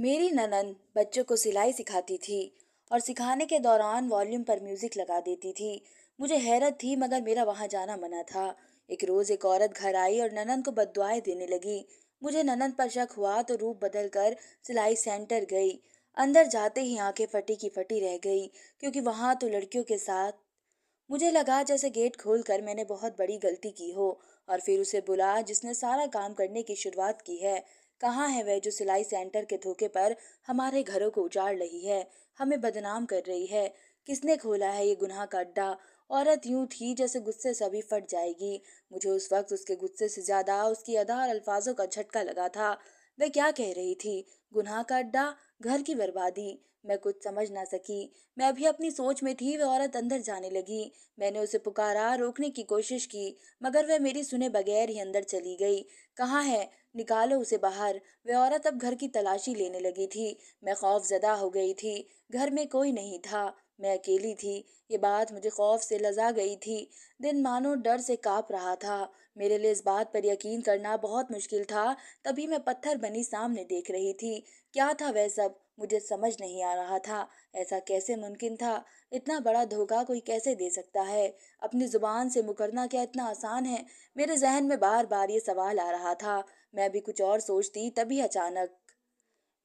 मेरी ननद बच्चों को सिलाई सिखाती थी और सिखाने के दौरान वॉल्यूम पर म्यूजिक लगा देती थी। मुझे हैरत थी मगर मेरा वहां जाना मना था। एक रोज एक औरत घर आई और ननद को बद्दुआएं देने लगी। मुझे ननद पर शक हुआ तो रूप बदल कर सिलाई सेंटर गई। अंदर जाते ही आंखें फटी की फटी रह गई, क्योंकि वहां तो लड़कियों के साथ मुझे लगा जैसे गेट खोलकर मैंने बहुत बड़ी गलती की हो। और फिर उसे बुला जिसने सारा काम करने की शुरुआत की है। कहाँ है वह जो सिलाई सेंटर के धोखे पर हमारे घरों को उजाड़ रही है, हमें बदनाम कर रही है। किसने खोला है ये गुनाह का अड्डा? औरत यूं थी जैसे गुस्से से अभी फट जाएगी। मुझे उस वक्त उसके गुस्से से ज्यादा उसकी अदा और अल्फाजों का झटका लगा था। वह क्या कह रही थी? गुनाह का अड्डा? घर की बर्बादी? मैं कुछ समझ ना सकी। मैं अभी अपनी सोच में थी, वह औरत अंदर जाने लगी। मैंने उसे पुकारा, रोकने की कोशिश की, मगर वह मेरी सुने बगैर ही अंदर चली गई। कहाँ है? निकालो उसे बाहर। वह औरत अब घर की तलाशी लेने लगी थी। मैं खौफजदा हो गई थी। घर में कोई नहीं था। मैं अकेली थी। ये बात मुझे खौफ से लजा गई थी। दिन मानो डर से कांप रहा था। मेरे लिए इस बात पर यकीन करना बहुत मुश्किल था। तभी मैं पत्थर बनी सामने देख रही थी। क्या था वह सब? मुझे समझ नहीं आ रहा था। ऐसा कैसे मुमकिन था? इतना बड़ा धोखा कोई कैसे दे सकता है? अपनी जुबान से मुकरना क्या इतना आसान है? मेरे जहन में बार बार ये सवाल आ रहा था। मैं भी कुछ और सोचती, तभी अचानक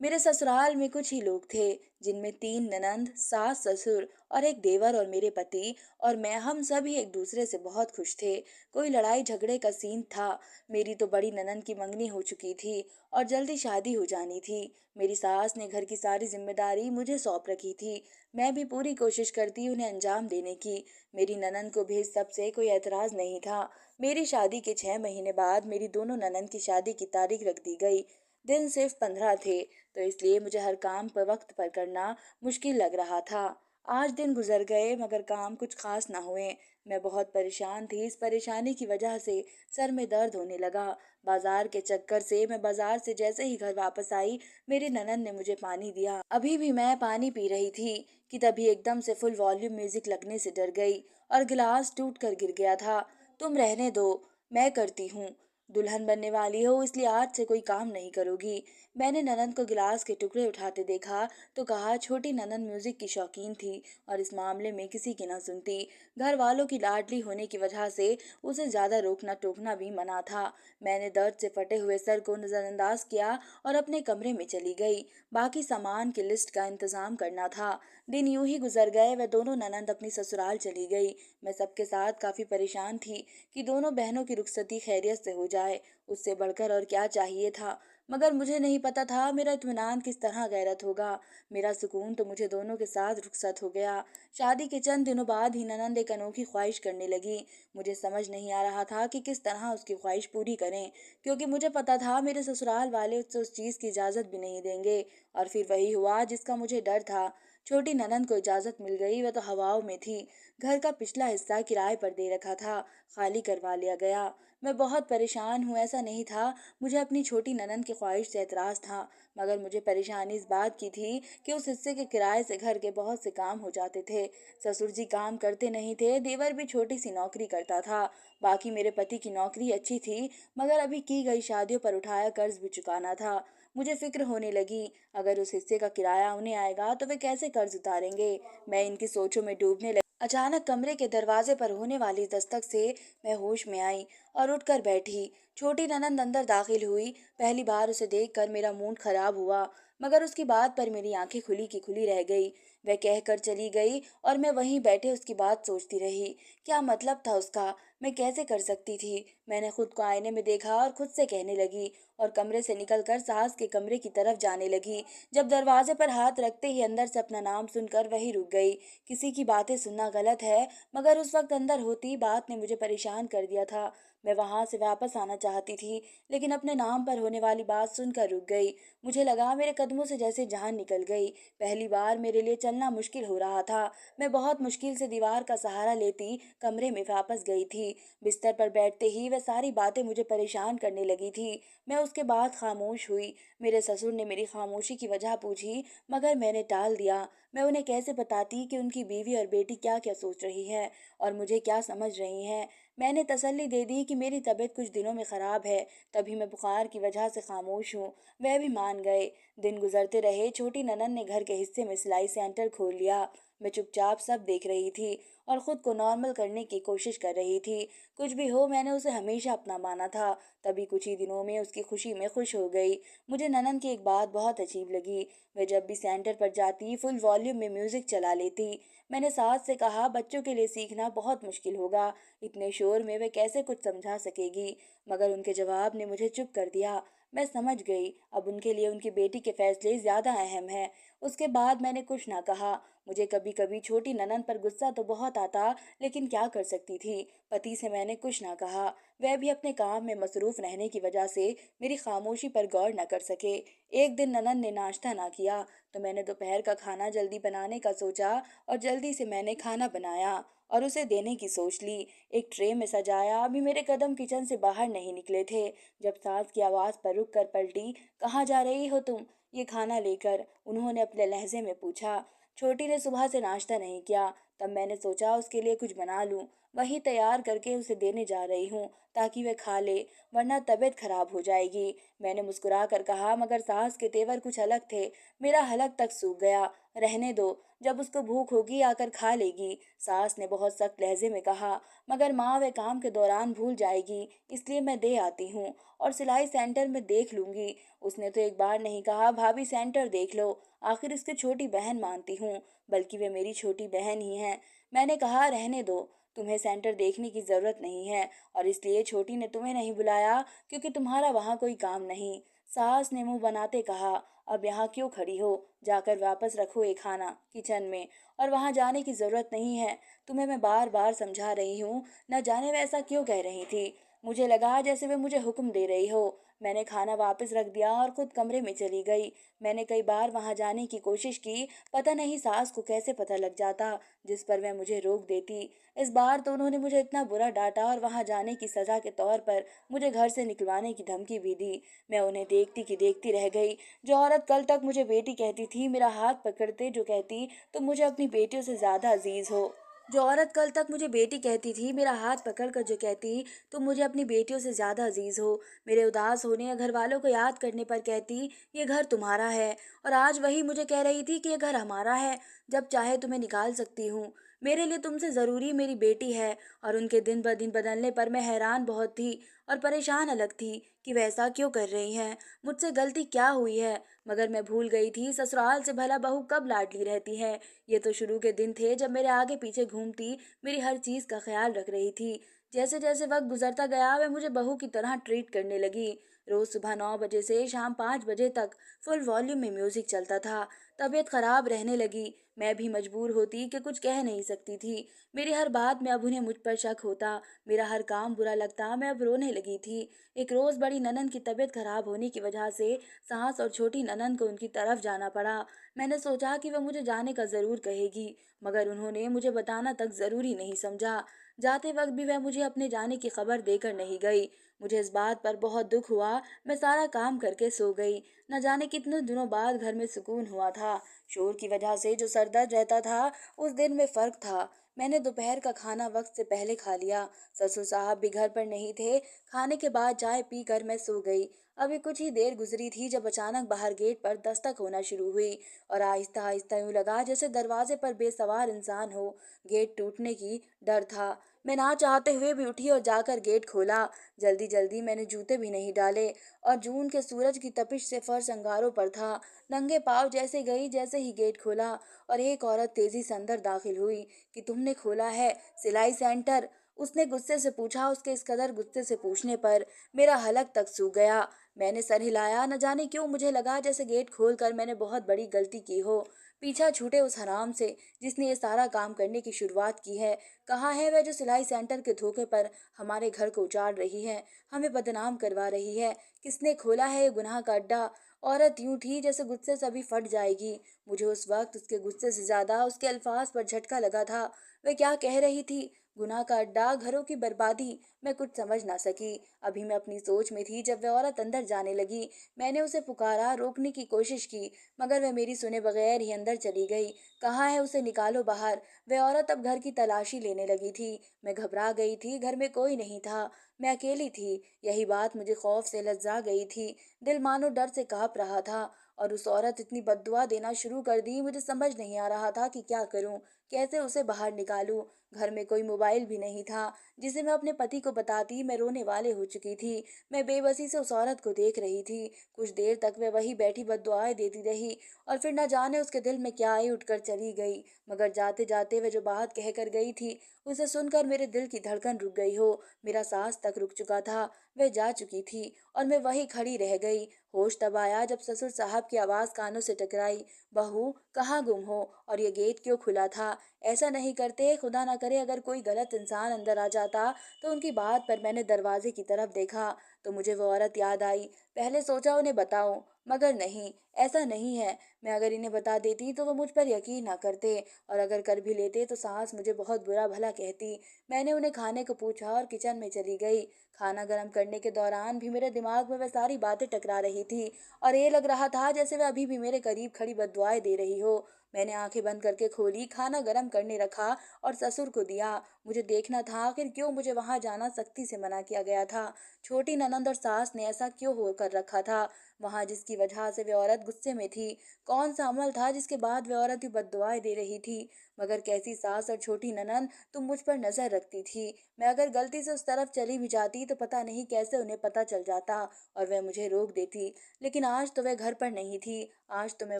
मेरे ससुराल में कुछ ही लोग थे, जिनमें 3 ननंद, सास ससुर और एक देवर और मेरे पति और मैं, हम सभी एक दूसरे से बहुत खुश थे। कोई लड़ाई झगड़े का सीन था। मेरी तो बड़ी ननंद की मंगनी हो चुकी थी और जल्दी शादी हो जानी थी। मेरी सास ने घर की सारी जिम्मेदारी मुझे सौंप रखी थी। मैं भी पूरी कोशिश करती उन्हें अंजाम देने की। मेरी ननंद को भी इस सब से कोई एतराज नहीं था। मेरी शादी के 6 महीने बाद मेरी दोनों ननंद की शादी की तारीख रख दी गई। दिन सिर्फ 15 थे, तो इसलिए मुझे हर काम पर वक्त पर करना मुश्किल लग रहा था। आज दिन गुजर गए मगर काम कुछ खास ना हुए। मैं बहुत परेशान थी। इस परेशानी की वजह से सर में दर्द होने लगा। बाजार के चक्कर से मैं बाजार से जैसे ही घर वापस आई, मेरी ननद ने मुझे पानी दिया। अभी भी मैं पानी पी रही थी कि तभी एकदम से फुल वॉल्यूम म्यूजिक लगने से डर गई और गिलास टूट कर गिर गया था। तुम रहने दो, मैं करती हूँ। दुल्हन बनने वाली हो इसलिए आज से कोई काम नहीं करोगी। मैंने ननंद को गिलास के टुकड़े उठाते देखा तो कहा, छोटी ननंद म्यूजिक की शौकीन थी और इस मामले में किसी की ना सुनती। घर वालों की लाडली होने की वजह से उसे ज्यादा रोकना टोकना भी मना था। मैंने दर्द से फटे हुए सर को नजरअंदाज किया और अपने कमरे में चली गई। बाकी सामान की लिस्ट का इंतजाम करना था। दिन यूं ही गुजर गए। वह दोनों ननंद अपनी ससुराल चली गई। मैं सबके साथ काफी परेशान थी कि दोनों बहनों की रुखसती खैरियत से हो जाए। उससे बढ़कर और क्या चाहिए था? मगर मुझे नहीं पता था मेरा इत्मीनान किस तरह गैरत होगा। मेरा सुकून तो मुझे दोनों के साथ रुखसत हो गया। शादी के चंद दिनों बाद ही ननंद एक अनोखी ख्वाहिश करने लगी। मुझे समझ नहीं आ रहा था कि किस तरह उसकी ख्वाहिश पूरी करें, क्योंकि मुझे पता था मेरे ससुराल वाले उससे उस चीज की इजाजत भी नहीं देंगे। और फिर वही हुआ जिसका मुझे डर था। छोटी ननंद को इजाजत मिल गई। वह तो हवाओं में थी। घर का पिछला हिस्सा किराए पर दे रखा था, खाली करवा लिया गया। मैं बहुत परेशान हूँ, ऐसा नहीं था। मुझे अपनी छोटी ननंद की ख्वाहिश से एतराज था, मगर मुझे परेशानी इस बात की थी कि उस हिस्से के किराए से घर के बहुत से काम हो जाते थे। ससुर जी काम करते नहीं थे, देवर भी छोटी सी नौकरी करता था। बाकी मेरे पति की नौकरी अच्छी थी, मगर अभी की गई शादियों पर उठाया कर्ज भी चुकाना था। मुझे फिक्र होने लगी, अगर उस हिस्से का किराया उन्हें आएगा तो वे कैसे कर्ज उतारेंगे। मैं इनकी सोचों में डूबने लगी। अचानक कमरे के दरवाजे पर होने वाली दस्तक से मैं होश में आई और उठकर बैठी। छोटी ननंद अंदर दाखिल हुई। पहली बार उसे देखकर मेरा मूड खराब हुआ, मगर उसकी बात पर मेरी आंखें खुली की खुली रह गई। वह कहकर चली गई और मैं वहीं बैठे उसकी बात सोचती रही। क्या मतलब था उसका? मैं कैसे कर सकती थी? मैंने खुद को आईने में देखा और खुद से कहने लगी और कमरे से निकलकर सास के कमरे की तरफ जाने लगी। जब दरवाजे पर हाथ रखते ही अंदर से अपना नाम सुनकर वही रुक गई। किसी की बातें सुनना गलत है, मगर उस वक्त अंदर होती बात ने मुझे परेशान कर दिया था। मैं वहां से वापस आना चाहती थी, लेकिन अपने नाम पर होने वाली बात सुनकर रुक गई। मुझे लगा मेरे कदमों से जैसे जान निकल गई। पहली बार मेरे लिए चलना मुश्किल हो रहा था। मैं बहुत मुश्किल से दीवार का सहारा लेती कमरे में वापस गई थी। बिस्तर पर बैठते ही वह सारी बातें मुझे परेशान करने लगी थी। मैं उसके बाद खामोश हुई। मेरे ससुर ने मेरी खामोशी की वजह पूछी, मगर मैंने टाल दिया। मैं उन्हें कैसे बताती कि उनकी बीवी और बेटी क्या क्या सोच रही है और मुझे क्या समझ रही हैं। मैंने तसल्ली दे दी कि मेरी तबीयत कुछ दिनों में ख़राब है, तभी मैं बुखार की वजह से खामोश हूँ। वह भी मान गए। दिन गुजरते रहे, छोटी ननद ने घर के हिस्से में सिलाई सेंटर खोल लिया। मैं चुपचाप सब देख रही थी और खुद को नॉर्मल करने की कोशिश कर रही थी। कुछ भी हो, मैंने उसे हमेशा अपना माना था। तभी कुछ ही दिनों में उसकी खुशी में खुश हो गई। मुझे ननद की एक बात बहुत अजीब लगी। वह जब भी सेंटर पर जाती फुल वॉल्यूम में म्यूजिक चला लेती। मैंने सास से कहा, बच्चों के लिए सीखना बहुत मुश्किल होगा, इतने शोर में वे कैसे कुछ समझा सकेगी। मगर उनके जवाब ने मुझे चुप कर दिया। मैं समझ गई, अब उनके लिए उनकी बेटी के फैसले ज्यादा अहम है। उसके बाद मैंने कुछ ना कहा। मुझे कभी कभी छोटी ननद पर गुस्सा तो बहुत आता, लेकिन क्या कर सकती थी। पति से मैंने कुछ ना कहा। वह भी अपने काम में मसरूफ रहने की वजह से मेरी खामोशी पर गौर न कर सके। एक दिन ननद ने नाश्ता ना किया, तो मैंने दोपहर का खाना जल्दी बनाने का सोचा और जल्दी से मैंने खाना बनाया और उसे देने की सोच ली। एक ट्रे में सजाया। अभी मेरे कदम किचन से बाहर नहीं निकले थे, जब सास की आवाज़ पर रुक कर पलटी। कहाँ जा रही हो तुम? ये खाना लेकर, उन्होंने अपने लहजे में पूछा। छोटी ने सुबह से नाश्ता नहीं किया। तब मैंने सोचा उसके लिए कुछ बना लूं। वही तैयार करके उसे देने जा रही हूँ, ताकि वह खा ले, वरना तबीयत खराब हो जाएगी। मैंने मुस्कुरा कर कहा, मगर सास के तेवर कुछ अलग थे। मेरा हलक तक सूख गया। रहने दो, जब उसको भूख होगी आकर खा लेगी। सास ने बहुत सख्त लहजे में कहा। मगर माँ, वे काम के दौरान भूल जाएगी, इसलिए मैं दे आती हूँ और सिलाई सेंटर में देख लूंगी। उसने तो एक बार नहीं कहा, भाभी सेंटर देख लो। आखिर इसकी छोटी बहन मानती हूँ, बल्कि वे मेरी छोटी बहन ही हैं। मैंने कहा, रहने दो, तुम्हें सेंटर देखने की जरूरत नहीं है, और इसलिए छोटी ने तुम्हें नहीं बुलाया क्योंकि तुम्हारा वहाँ कोई काम नहीं। सास ने मुंह बनाते कहा, अब यहाँ क्यों खड़ी हो? जाकर वापस रखो ये खाना किचन में, और वहाँ जाने की जरूरत नहीं है। तुम्हें मैं बार बार समझा रही हूँ। न जाने वह ऐसा क्यों कह रही थी। मुझे लगा जैसे वे मुझे हुक्म दे रही हो। मैंने खाना वापस रख दिया और खुद कमरे में चली गई। मैंने कई बार वहां जाने की कोशिश की, पता नहीं सास को कैसे पता लग जाता, जिस पर वह मुझे रोक देती। इस बार तो उन्होंने मुझे इतना बुरा डांटा और वहां जाने की सजा के तौर पर मुझे घर से निकलवाने की धमकी भी दी। मैं उन्हें देखती की देखती रह गई। जो औरत कल तक मुझे बेटी कहती थी, मेरा हाथ पकड़ते जो कहती, तुम मुझे अपनी बेटियों से ज्यादा अजीज हो। जो औरत कल तक मुझे बेटी कहती थी, मेरा हाथ पकड़कर जो कहती, तुम मुझे अपनी बेटियों से ज्यादा अजीज हो। मेरे उदास होने या घर वालों को याद करने पर कहती, ये घर तुम्हारा है। और आज वही मुझे कह रही थी कि ये घर हमारा है, जब चाहे तुम्हें निकाल सकती हूँ। मेरे लिए तुमसे जरूरी मेरी बेटी है। और उनके दिन ब दिन बदलने पर मैं हैरान बहुत थी और परेशान अलग थी कि वैसा क्यों कर रही हैं। मुझसे गलती क्या हुई है? मगर मैं भूल गई थी, ससुराल से भला बहू कब लाडली रहती है। ये तो शुरू के दिन थे, जब मेरे आगे पीछे घूमती, मेरी हर चीज का ख्याल रख रही थी। जैसे जैसे वक्त गुजरता गया, वह मुझे बहू की तरह ट्रीट करने लगी। रोज सुबह 9 बजे से शाम 5 बजे तक फुल वॉल्यूम में म्यूजिक चलता था। तबीयत खराब रहने लगी। मैं भी मजबूर होती कि कुछ कह नहीं सकती थी। मेरी हर बात में अब उन्हें मुझ पर शक होता। मेरा हर काम बुरा लगता। मैं अब रोने लगी थी। एक रोज बड़ी ननद की तबीयत खराब होने की वजह से सास और छोटी ननद को उनकी तरफ जाना पड़ा। मैंने सोचा कि वह मुझे जाने का जरूर कहेगी, मगर उन्होंने मुझे बताना तक जरूरी नहीं समझा। जाते वक्त भी वह मुझे अपने जाने की खबर देकर नहीं गई। मुझे इस बात पर बहुत दुख हुआ। मैं सारा काम करके सो गई। न जाने कितने दिनों बाद घर में सुकून हुआ था। शोर की वजह से जो सरदर्द रहता था, उस दिन में फर्क था। मैंने दोपहर का खाना वक्त से पहले खा लिया। ससुर साहब भी घर पर नहीं थे। खाने के बाद चाय पीकर मैं सो गई। अभी कुछ ही देर गुजरी थी जब अचानक बाहर गेट पर दस्तक होना शुरू हुई, और आहिस्ता आहिस्ता यूं लगा जैसे दरवाजे पर बेसवार इंसान हो। गेट टूटने की डर था। मैं ना चाहते हुए भी उठी और जाकर गेट खोला। जल्दी जल्दी मैंने जूते भी नहीं डाले, और जून के सूरज की तपिश से फर्श अंगारों पर था। नंगे पाँव जैसे गई, जैसे ही गेट खोला, और एक औरत तेजी से अंदर दाखिल हुई। कि तुमने खोला है सिलाई सेंटर? उसने गुस्से से पूछा। उसके इस कदर गुस्से से पूछने पर मेरा हलक तक सूख गया। मैंने सर हिलाया। न जाने क्यों मुझे लगा जैसे गेट खोलकर मैंने बहुत बड़ी गलती की हो। पीछा छूटे उस हराम से जिसने ये सारा काम करने की शुरुआत की है। कहाँ है वह जो सिलाई सेंटर के धोखे पर हमारे घर को उजाड़ रही है, हमें बदनाम करवा रही है? किसने खोला है ये गुनाह का अड्डा? औरत यूं थी जैसे गुस्से से अभी फट जाएगी। मुझे उस वक्त उसके गुस्से से ज्यादा उसके अल्फाज पर झटका लगा था। वह क्या कह रही थी? गुनाह का अड्डा, घरों की बर्बादी। मैं कुछ समझ ना सकी। अभी मैं अपनी सोच में थी जब वह औरत अंदर जाने लगी। मैंने उसे पुकारा, रोकने की कोशिश की, मगर वह मेरी सुने बगैर ही अंदर चली गई। कहाँ है, उसे निकालो बाहर। वह औरत अब घर की तलाशी लेने लगी थी। मैं घबरा गई थी, घर में कोई नहीं था। मैं अकेली थी। यही बात मुझे खौफ से लज्जा गई थी। दिल मानो डर से कांप रहा था। और उस औरत इतनी बद्दुआ देना शुरू कर दी, मुझे समझ नहीं आ रहा था कि क्या करूं, कैसे उसे बाहर निकालूं। घर में कोई मोबाइल भी नहीं था जिसे मैं अपने पति को बताती। मैं रोने वाले हो चुकी थी। मैं बेबसी से उस औरत को देख रही थी। कुछ देर तक वह वहीं बैठी बद्दुआएं देती रही और फिर न जाने उसके दिल में क्या आई, उठकर चली गई। मगर जाते जाते वह जो बात कह कर गई थी, उसे सुनकर मेरे दिल की धड़कन रुक गई हो। मेरा सांस तक रुक चुका था। वह जा चुकी थी और मैं वहीं खड़ी रह गई। होश तब आया जब ससुर साहब की आवाज कानों से टकराई, बहू कहाँ गुम हो, और ये गेट क्यों खुला था? ऐसा नहीं करते, खुदा ना करे अगर कोई गलत इंसान अंदर आ जाता। तो उनकी बात पर मैंने दरवाजे की तरफ देखा तो मुझे वो औरत याद आई। पहले सोचा उन्हें बताऊं, मगर नहीं, ऐसा नहीं है। मैं अगर इन्हें बता देती तो वो मुझ पर यकीन ना करते, और अगर कर भी लेते तो सास मुझे बहुत बुरा भला कहती। मैंने उन्हें खाने को पूछा और किचन में चली गई। खाना गर्म करने के दौरान भी मेरे दिमाग में वह सारी बातें टकरा रही थी और ये लग रहा था जैसे वह अभी भी मेरे करीब खड़ी बद्दुआएं दे रही हो। मैंने आंखें बंद करके खोली, खाना गर्म करने रखा और ससुर को दिया। मुझे देखना था आखिर क्यों मुझे वहां जाना सख्ती से मना किया गया था। छोटी ननंद और सास ने ऐसा क्यों हो कर रखा था वहां, जिसकी वजह से वह औरत गुस्से में थी? कौन सा अमल था जिसके बाद वह औरत ही बद्दुआएं दे रही थी? मगर कैसी सास और छोटी ननंद, तुम मुझ पर नजर रखती थी। मैं अगर गलती से उस तरफ चली भी जाती तो पता नहीं कैसे उन्हें पता चल जाता और वह मुझे रोक देती। लेकिन आज तो वह घर पर नहीं थी। आज तो मैं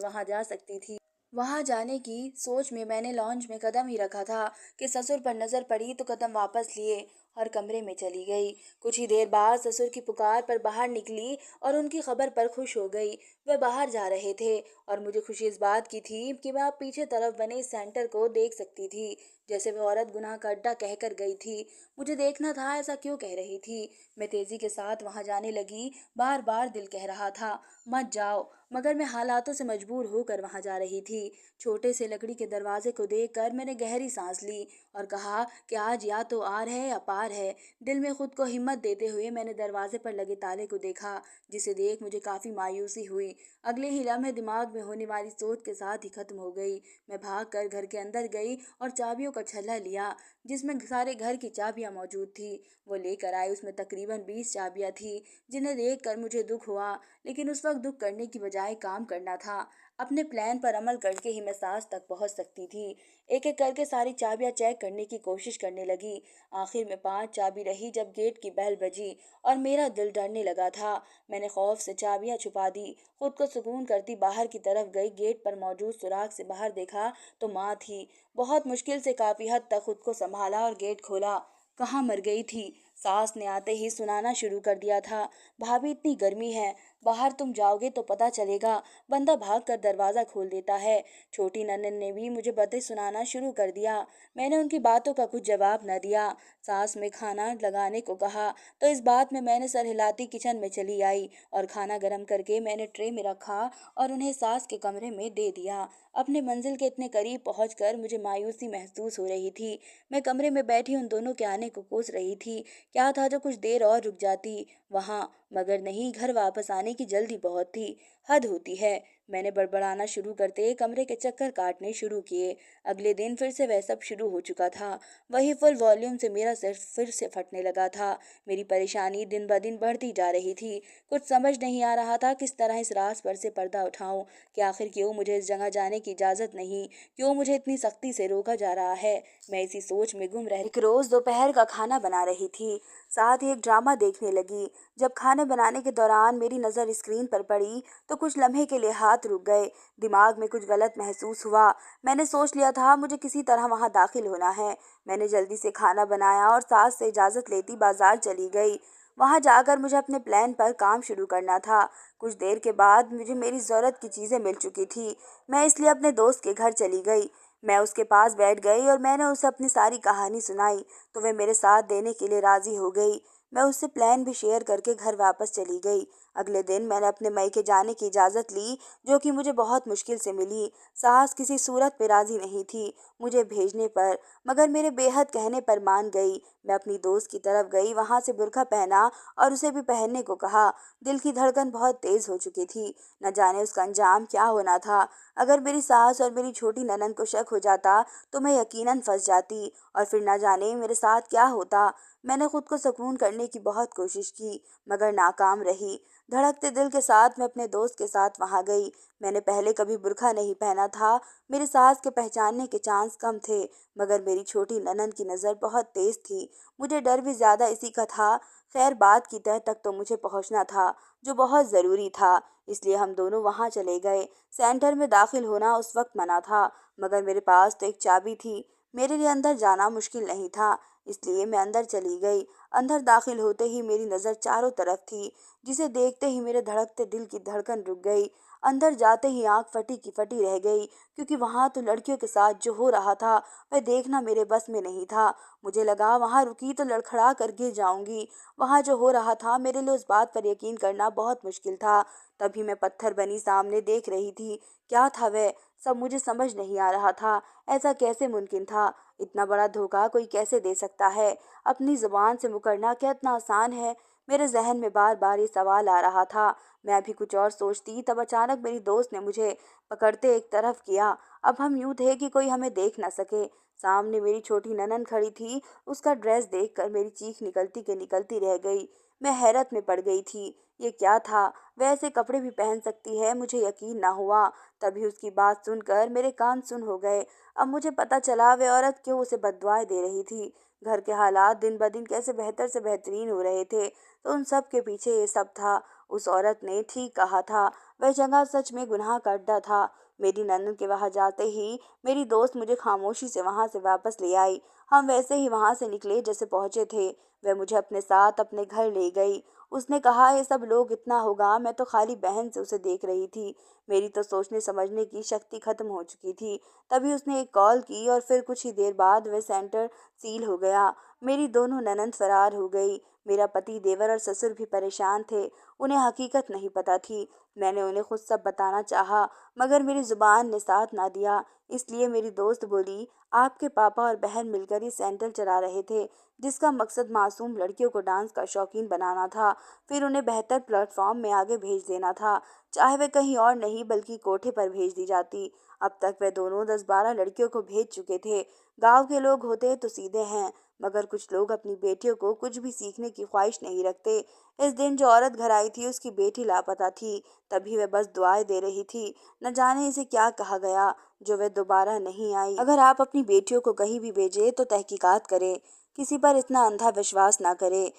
वहां जा सकती थी। वहां जाने की सोच में मैंने लॉन्ज में कदम ही रखा था कि ससुर पर नजर पड़ी तो कदम वापस लिए और कमरे में चली गई। कुछ ही देर बाद ससुर की पुकार पर बाहर निकली और उनकी खबर पर खुश हो गई। वे बाहर जा रहे थे और मुझे खुशी इस बात की थी कि मैं अब पीछे तरफ बने इस सेंटर को देख सकती थी जैसे वह औरत गुनाह का अड्डा कहकर गई थी। मुझे देखना था ऐसा क्यों कह रही थी। मैं तेजी के साथ वहां जाने लगी। बार बार दिल कह रहा था मत जाओ, मगर मैं हालातों से मजबूर होकर वहां जा रही थी। छोटे से लकड़ी के दरवाजे को देखकर मैंने गहरी सांस ली और कहा कि आज या तो आर है या पार है। दिल में खुद को हिम्मत देते हुए मैंने दरवाजे पर लगे ताले को देखा, जिसे देख मुझे काफी मायूसी हुई। अगले ही लम्हे दिमाग में होने वाली सोच के साथ ही खत्म हो गई। मैं भागकर घर के अंदर गई और चाबियों का छल्ला लिया जिसमें सारे घर की चाबियां मौजूद थी। वो लेकर आई। उसमें तकरीबन 20 चाबियां थी, जिन्हें देखकर मुझे दुख हुआ। लेकिन उस वक्त दुख करने की बजाय काम करना था। अपने प्लान पर अमल करके ही मैं सास तक पहुंच सकती थी। एक एक करके सारी चाबियां चेक करने की कोशिश करने लगी। आखिर में 5 चाबी रही जब गेट की बेल बजी और मेरा दिल डरने लगा था। मैंने खौफ से चाबियां छुपा दी। खुद को सुकून करती बाहर की तरफ गई। गेट पर मौजूद सुराख से बाहर देखा तो माँ थी। बहुत मुश्किल से काफी हद तक खुद को संभाला और गेट खोला। कहाँ मर गई थी? सास ने आते ही सुनाना शुरू कर दिया था। भाभी इतनी गर्मी है, बाहर तुम जाओगे तो पता चलेगा। बंदा भाग कर दरवाजा खोल देता है। छोटी ननद ने भी मुझे बातें सुनाना शुरू कर दिया। मैंने उनकी बातों का कुछ जवाब न दिया। सास में खाना लगाने को कहा तो इस बात में मैंने सर हिलाती किचन में चली आई और खाना गर्म करके मैंने ट्रे में रखा और उन्हें सास के कमरे में दे दिया। अपने मंजिल के इतने करीब पहुंचकर मुझे मायूसी महसूस हो रही थी। मैं कमरे में बैठी उन दोनों के आने को कोस रही थी। क्या था जो कुछ देर और रुक जाती वहां, मगर नहीं, घर वापस आने की जल्दी बहुत थी। हद होती है। मैंने बड़बड़ाना शुरू करते कमरे के चक्कर काटने शुरू किए। अगले दिन फिर से वह सब शुरू हो चुका था। वही फुल वॉल्यूम से मेरा सिर फिर से फटने लगा था। मेरी परेशानी दिन ब दिन बढ़ती जा रही थी। कुछ समझ नहीं आ रहा था किस तरह इस राज पर से पर्दा उठाऊं कि आखिर क्यों मुझे इस जगह जाने की इजाजत नहीं, क्यों मुझे इतनी सख्ती से रोका जा रहा है। मैं इसी सोच में गुम रह एक रोज दोपहर का खाना बना रही थी, साथ ही एक ड्रामा देखने लगी। जब खाने बनाने के दौरान मेरी नज़र स्क्रीन पर पड़ी तो कुछ लम्हे के लिए हाथ रुक गए। दिमाग में कुछ गलत महसूस हुआ। मैंने सोच लिया था मुझे किसी तरह वहां दाखिल होना है। मैंने जल्दी से खाना बनाया और सास से इजाज़त लेती बाजार चली गई। वहां जाकर मुझे अपने प्लान पर काम शुरू करना था। कुछ देर के बाद मुझे मेरी ज़रूरत की चीज़ें मिल चुकी थी। मैं इसलिए अपने दोस्त के घर चली गई। मैं उसके पास बैठ गई और मैंने उसे अपनी सारी कहानी सुनाई तो वह मेरे साथ देने के लिए राजी हो गई। मैं उससे प्लान भी शेयर करके घर वापस चली गई। अगले दिन मैंने अपने मायके जाने की इजाज़त ली, जो कि मुझे बहुत मुश्किल से मिली। सास किसी सूरत पे राज़ी नहीं थी मुझे भेजने पर, मगर मेरे बेहद कहने पर मान गई। मैं अपनी दोस्त की तरफ गई, वहाँ से बुर्का पहना और उसे भी पहनने को कहा। दिल की धड़कन बहुत तेज़ हो चुकी थी, न जाने उसका अंजाम क्या होना था। अगर मेरी सास और मेरी छोटी ननंद को शक हो जाता तो मैं यकीनन फंस जाती, और फिर न जाने मेरे साथ क्या होता। मैंने खुद को सुकून करने की बहुत कोशिश की, मगर नाकाम रही। धड़कते दिल के साथ मैं अपने दोस्त के साथ वहां गई। मैंने पहले कभी बुर्का नहीं पहना था। मेरी सास के पहचानने के चांस कम थे, मगर मेरी छोटी ननंद की नज़र बहुत तेज थी। मुझे डर भी ज्यादा इसी का था। खैर, बात की तह तक तो मुझे पहुंचना था, जो बहुत ज़रूरी था। इसलिए हम दोनों वहां चले गए। सेंटर में दाखिल होना उस वक्त मना था, मगर मेरे पास तो एक चाबी थी। मेरे लिए अंदर जाना मुश्किल नहीं था, इसलिए मैं अंदर चली गई। अंदर दाखिल होते ही मेरी नज़र चारों तरफ थी, जिसे देखते ही मेरे धड़कते दिल की धड़कन रुक गई। अंदर जाते ही आंख फटी की फटी रह गई, क्योंकि वहां तो लड़कियों के साथ जो हो रहा था वह देखना मेरे बस में नहीं था। मुझे लगा वहां रुकी तो लड़खड़ा कर गिर जाऊंगी। वहां जो हो रहा था मेरे लिए उस बात पर यकीन करना बहुत मुश्किल था। तभी मैं पत्थर बनी सामने देख रही थी। क्या था वह सब मुझे समझ नहीं आ रहा था। ऐसा कैसे मुमकिन था? इतना बड़ा धोखा कोई कैसे दे सकता है? अपनी जुबान से मुकरना क्या इतना आसान है? मेरे जहन में बार बार ये सवाल आ रहा था। मैं अभी कुछ और सोचती, तब अचानक मेरी दोस्त ने मुझे पकड़ते एक तरफ किया। अब हम यूं थे कि कोई हमें देख न सके। सामने मेरी छोटी ननद खड़ी थी। उसका ड्रेस देखकर मेरी चीख निकलती के निकलती रह गई। मैं हैरत में पड़ गई थी। ये क्या था? वह ऐसे कपड़े भी पहन सकती है, मुझे यकीन ना हुआ। तभी उसकी बात सुनकर मेरे कान सुन हो गए। अब मुझे पता चला वह औरत क्यों उसे बददुआएं दे रही थी। घर के हालात दिन ब दिन कैसे बेहतर से बेहतरीन हो रहे थे, तो उन सब के पीछे ये सब था। उस औरत ने ठीक कहा था। वह जगह सच में गुनाह का अड्डा था। मेरी ननद के वहां जाते ही मेरी दोस्त मुझे खामोशी से वहां से वापस ले आई। हम वैसे ही वहां से निकले जैसे पहुंचे थे। वह मुझे अपने साथ अपने घर ले गई। उसने कहा, ये सब लोग इतना होगा, मैं तो खाली बहन से उसे देख रही थी। मेरी तो सोचने समझने की शक्ति खत्म हो चुकी थी। तभी उसने एक कॉल की और फिर कुछ ही देर बाद वह सेंटर सील हो गया। मेरी दोनों ननंद फरार हो गई। मेरा पति, देवर और ससुर भी परेशान थे। उन्हें हकीकत नहीं पता थी। मैंने उन्हें खुद सब बताना चाहा, मगर मेरी जुबान ने साथ ना दिया। इसलिए मेरी दोस्त बोली, आपके पापा और बहन मिलकर ये सेंटर चला रहे थे, जिसका मकसद मासूम लड़कियों को डांस का शौकीन बनाना था, फिर उन्हें बेहतर प्लेटफॉर्म में आगे भेज देना था। चाहे वे कहीं और नहीं बल्कि कोठे पर भेज दी जाती। अब तक वे दोनों 10-12 लड़कियों को भेज चुके थे। गांव के लोग होते तो सीधे हैं, मगर कुछ लोग अपनी बेटियों को कुछ भी सीखने की ख्वाहिश नहीं रखते। इस दिन जो औरत घर आई थी उसकी बेटी लापता थी। तभी वह बस दुआएं दे रही थी। न जाने इसे क्या कहा गया, जो वह दोबारा नहीं आई। अगर आप अपनी बेटियों को कहीं भी भेजें तो तहकीकात करें, किसी पर इतना अंधा विश्वास ना करें।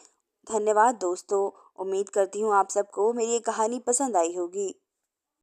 धन्यवाद दोस्तों। उम्मीद करती हूँ आप सबको मेरी ये कहानी पसंद आई होगी।